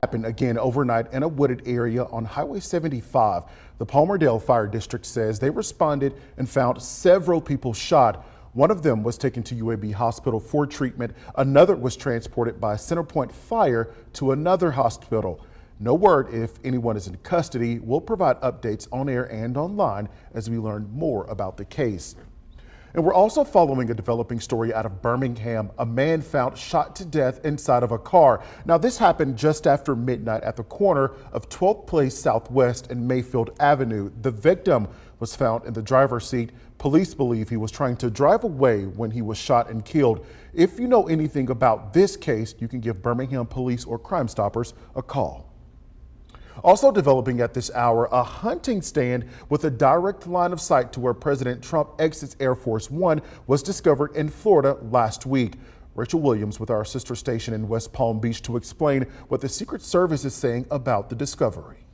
Happened again overnight in a wooded area on Highway 75. The Palmerdale Fire District says they responded and found several people shot. One of them was taken to UAB Hospital for treatment. Another was transported by Centerpoint Fire to another hospital. No word if anyone is in custody. We'll provide updates on air and online as we learn more about the case. And we're also following a developing story out of Birmingham. A man found shot to death inside of a car. Now, this happened just after midnight at the corner of 12th Place Southwest and Mayfield Avenue. The victim was found in the driver's seat. Police believe he was trying to drive away when he was shot and killed. If you know anything about this case, you can give Birmingham Police or Crime Stoppers a call. Also developing at this hour, a hunting stand with a direct line of sight to where President Trump exits Air Force One was discovered in Florida last week. Rachel Williams with our sister station in West Palm Beach to explain what the Secret Service is saying about the discovery.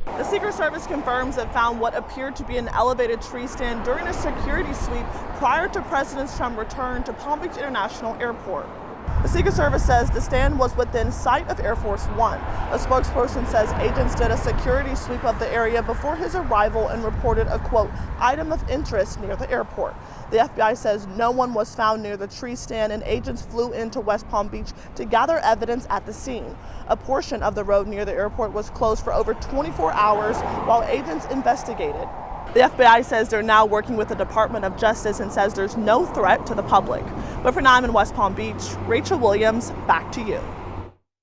The Secret Service confirms it found what appeared to be an elevated tree stand during a security sweep prior to President Trump's return to Palm Beach International Airport. The Secret Service says the stand was within sight of Air Force One. A spokesperson says agents did a security sweep of the area before his arrival and reported a, quote, item of interest near the airport. The FBI says no one was found near the tree stand and agents flew into West Palm Beach to gather evidence at the scene. A portion of the road near the airport was closed for over 24 hours while agents investigated. The FBI says they're now working with the Department of Justice and says there's no threat to the public. But for now, I'm in West Palm Beach. Rachel Williams, back to you.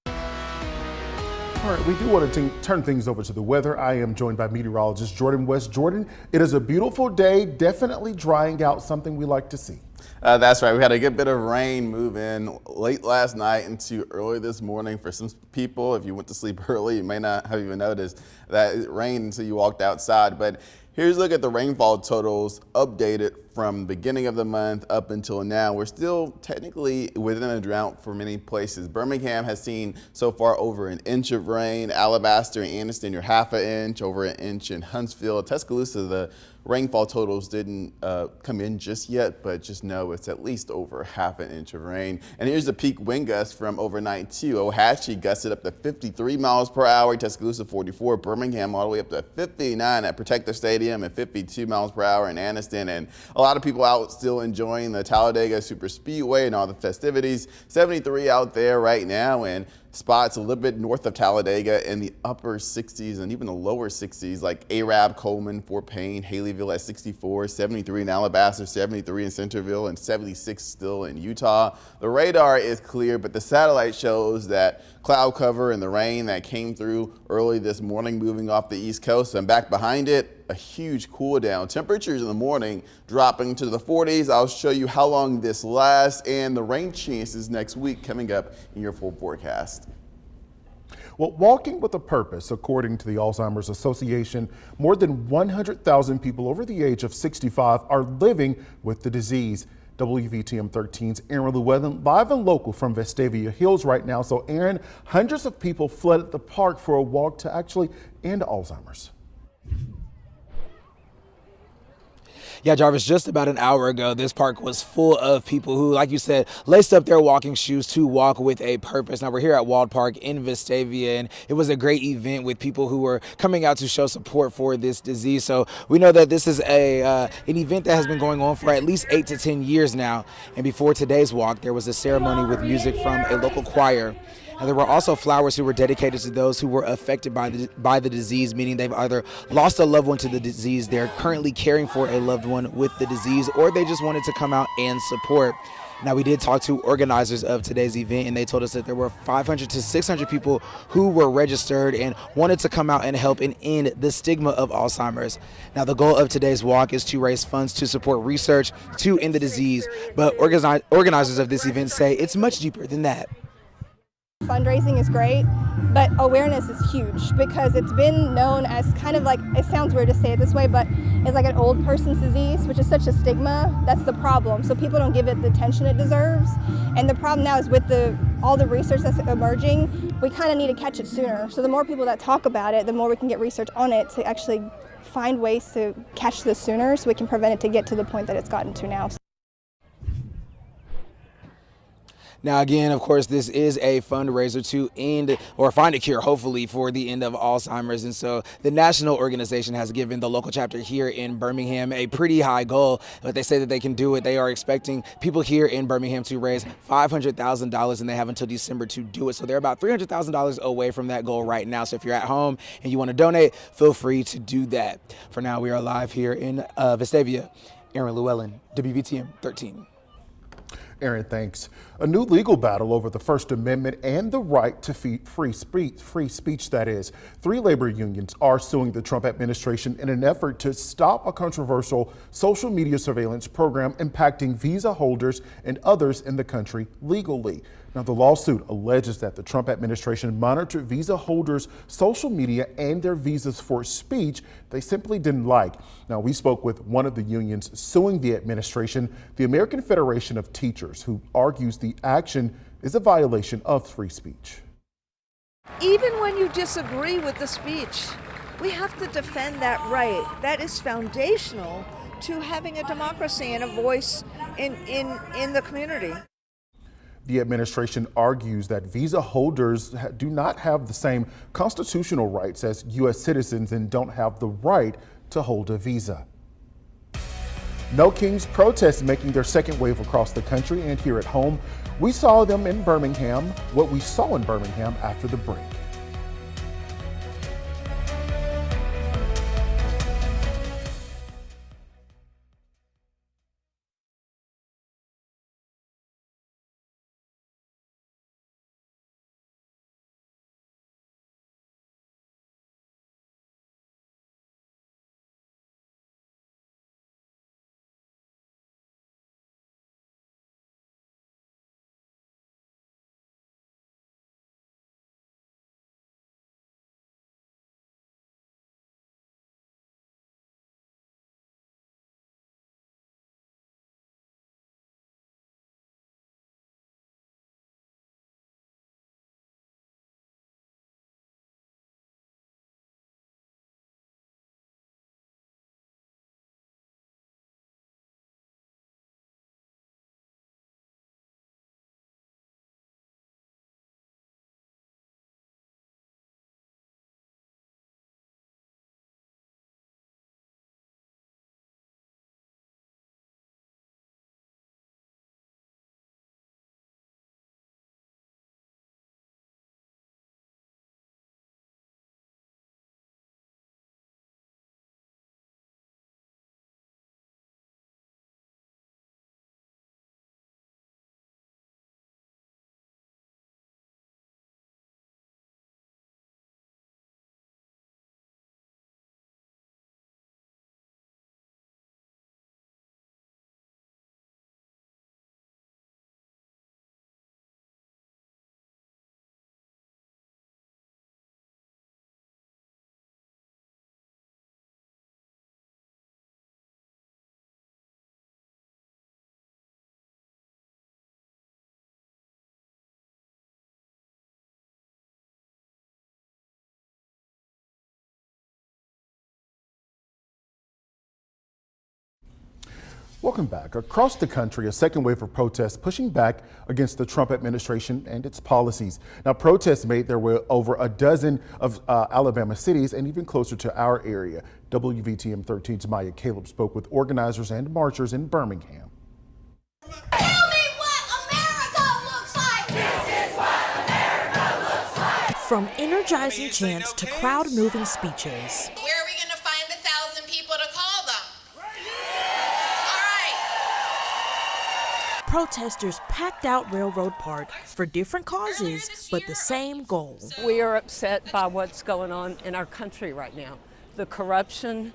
All right, we do want to turn things over to the weather. I am joined by meteorologist Jordan West. Jordan, it is a beautiful day, definitely drying out, something we like to see. That's right. We had a good bit of rain move in late last night into early this morning. For some people, if you went to sleep early, you may not have even noticed that it rained until you walked outside. But here's a look at the rainfall totals updated from the beginning of the month up until now. We're still technically within a drought for many places. Birmingham has seen so far over an inch of rain. Alabaster and Anniston, you're half an inch, over an inch in Huntsville. Tuscaloosa, the rainfall totals didn't come in just yet, but just know it's at least over half an inch of rain. And here's the peak wind gust from overnight too. Ohatchee gusted up to 53 miles per hour, Tuscaloosa 44, Birmingham all the way up to 59 at Protector Stadium and 52 miles per hour in Anniston. And a lot of people out still enjoying the Talladega Super Speedway and all the festivities. 73 out there right now, and spots a little bit north of Talladega in the upper 60s and even the lower 60s, like Arab, Coleman, Fort Payne, Haleyville at 64, 73 in Alabaster, 73 in Centerville, and 76 still in Utah. The radar is clear, but the satellite shows that cloud cover and the rain that came through early this morning moving off the East Coast, and back behind it, a huge cool down. Temperatures in the morning dropping to the 40s. I'll show you how long this lasts and the rain chances next week coming up in your full forecast. Well, walking with a purpose, according to the Alzheimer's Association, more than 100,000 people over the age of 65 are living with the disease. WVTM 13's Aaron Llewellyn live and local from Vestavia Hills right now. So Aaron, hundreds of people flooded the park for a walk to actually end Alzheimer's. Yeah, Jarvis, just about an hour ago, this park was full of people who, like you said, laced up their walking shoes to walk with a purpose. Now, we're here at Wald Park in Vestavia, and it was a great event with people who were coming out to show support for this disease. So we know that this is an event that has been going on for at least 8 to 10 years now. And before today's walk, there was a ceremony with music from a local choir. And there were also flowers who were dedicated to those who were affected by the disease, meaning they've either lost a loved one to the disease, they're currently caring for a loved one with the disease, or they just wanted to come out and support. Now, we did talk to organizers of today's event, and they told us that there were 500 to 600 people who were registered and wanted to come out and help and end the stigma of Alzheimer's. Now, the goal of today's walk is to raise funds to support research to end the disease, but organizers of this event say it's much deeper than that. Fundraising is great, but awareness is huge because it's been known as kind of like, it sounds weird to say it this way, but it's like an old person's disease, which is such a stigma. That's the problem. So people don't give it the attention it deserves. And the problem now is with all the research that's emerging, we kind of need to catch it sooner. So the more people that talk about it, the more we can get research on it to actually find ways to catch this sooner so we can prevent it to get to the point that it's gotten to now. Now, again, of course, this is a fundraiser to end or find a cure, hopefully, for the end of Alzheimer's. And so the national organization has given the local chapter here in Birmingham a pretty high goal, but they say that they can do it. They are expecting people here in Birmingham to raise $500,000, and they have until December to do it. So they're about $300,000 away from that goal right now. So if you're at home and you want to donate, feel free to do that. For now, we are live here in Vestavia. Aaron Llewellyn, WVTM 13. Aaron, thanks. A new legal battle over the First Amendment and the right to free speech, that is. 3 labor unions are suing the Trump administration in an effort to stop a controversial social media surveillance program impacting visa holders and others in the country legally. Now, the lawsuit alleges that the Trump administration monitored visa holders' social media and their visas for speech they simply didn't like. Now, we spoke with one of the unions suing the administration, the American Federation of Teachers, who argues the action is a violation of free speech. Even when you disagree with the speech, we have to defend that right. That is foundational to having a democracy and a voice in the community. The administration argues that visa holders do not have the same constitutional rights as U.S. citizens and don't have the right to hold a visa. No Kings protests making their second wave across the country and here at home. We saw them in Birmingham, what we saw in Birmingham after the break. Welcome back. Across the country, a second wave of protests pushing back against the Trump administration and its policies. Now, protests made their way over a dozen of Alabama cities and even closer to our area. WVTM 13's Maya Caleb spoke with organizers and marchers in Birmingham. Tell me what America looks like! This is what America looks like! From energizing chants to crowd-moving speeches. Where are we going to find 1,000 people to call them? Protesters packed out Railroad Park for different causes, but the same goal. We are upset by what's going on in our country right now. The corruption,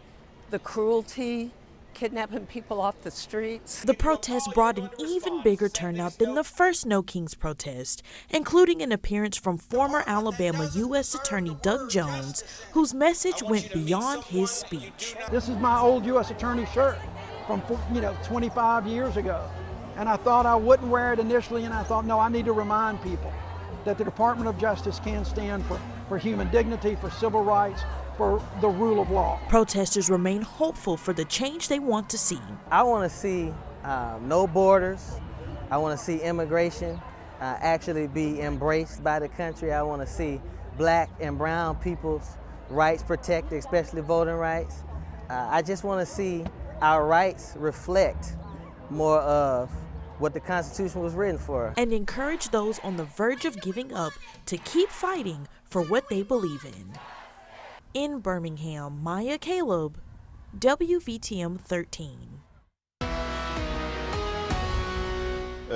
the cruelty, kidnapping people off the streets. The protest brought an even bigger turnout than the first No Kings protest, including an appearance from former Alabama U.S. Attorney Doug Jones, whose message went beyond his speech. This is my old U.S. Attorney shirt from 25 years ago. And I thought I wouldn't wear it initially, and I thought, no, I need to remind people that the Department of Justice can stand for human dignity, for civil rights, for the rule of law. Protesters remain hopeful for the change they want to see. I want to see no borders. I want to see immigration. actually be embraced by the country. I want to see black and brown people's rights protected, especially voting rights. I just want to see our rights reflect more of what the Constitution was written for. And encourage those on the verge of giving up to keep fighting for what they believe in. In Birmingham, Maya Caleb, WVTM 13.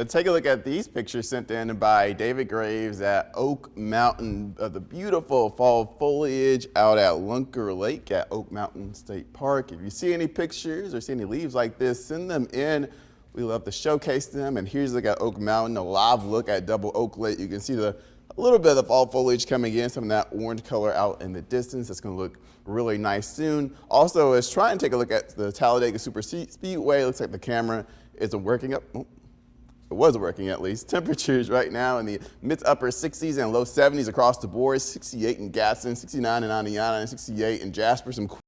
Take a look at these pictures sent in by David Graves at Oak Mountain of the beautiful fall foliage out at Lunker Lake at Oak Mountain State Park. If you see any pictures or see any leaves like this, send them in. We love to showcase them. And here's a look at Oak Mountain, a live look at Double Oak Lake. You can see a little bit of the fall foliage coming in, some of that orange color out in the distance. It's going to look really nice soon. Also, let's try and take a look at the Talladega Super Speedway. Looks like the camera isn't working up. It was working at least. Temperatures right now in the mid-upper 60s and low 70s across the board. 68 in Gadsden, 69 in Indiana, and 68 in Jasper. Some